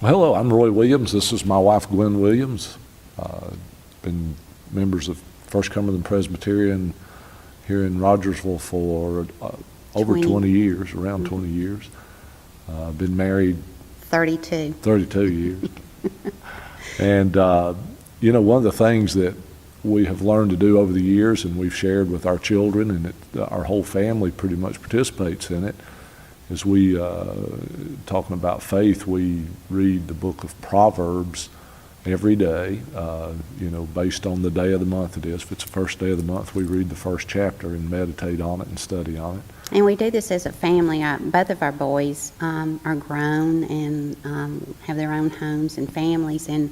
Well, hello, I'm Roy Williams. This is my wife, Gwen Williams. Been members of First Cumberland Presbyterian here in Rogersville for over 20 years, around 20 years. Been married 32 years. And, one of the things that we have learned to do over the years, and we've shared with our children, and our whole family pretty much participates in it, as we, talking about faith, we read the book of Proverbs every day, based on the day of the month it is. If it's the first day of the month, we read the first chapter and meditate on it and study on it. And we do this as a family. Both of our boys are grown and have their own homes and families, and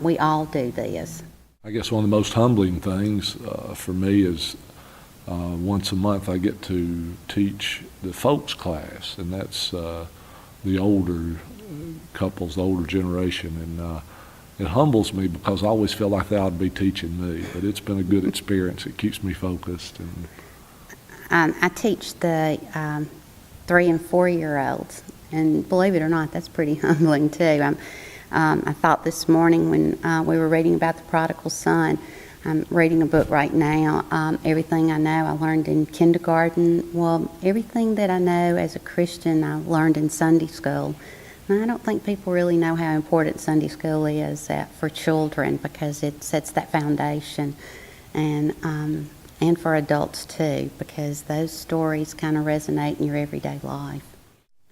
we all do this. I guess one of the most humbling things for me is once a month I get to teach the folks class, and that's the older couples, the older generation, and it humbles me because I always feel like they ought to be teaching me, but it's been a good experience. It keeps me focused. And I teach the 3 and 4-year-olds, and believe it or not, that's pretty humbling too. I thought this morning when we were reading about the prodigal son, I'm reading a book right now, Everything I Know I Learned in Kindergarten. Well, everything that I know as a Christian I learned in Sunday school. And I don't think people really know how important Sunday school is for children, because it sets that foundation, and for adults too, because those stories kind of resonate in your everyday life.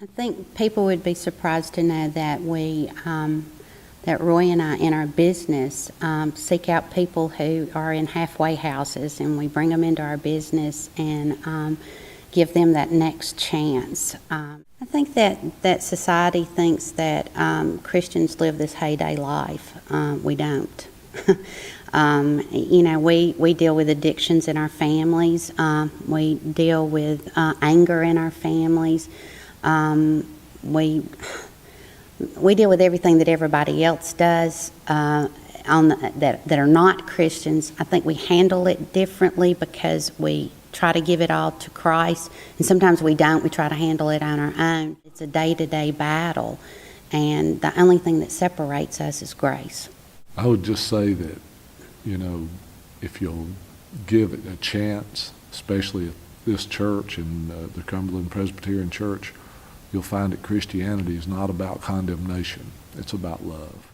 I think people would be surprised to know that that Roy and I, in our business, seek out people who are in halfway houses, and we bring them into our business and give them that next chance. I think that society thinks that Christians live this heyday life. We don't. We deal with addictions in our families. We deal with anger in our families. We deal with everything that everybody else does that are not Christians. I think we handle it differently because we try to give it all to Christ, and sometimes we don't. We try to handle it on our own. It's a day-to-day battle, and the only thing that separates us is grace. I would just say that, if you'll give it a chance, especially at this church and the Cumberland Presbyterian Church, you'll find that Christianity is not about condemnation. It's about love.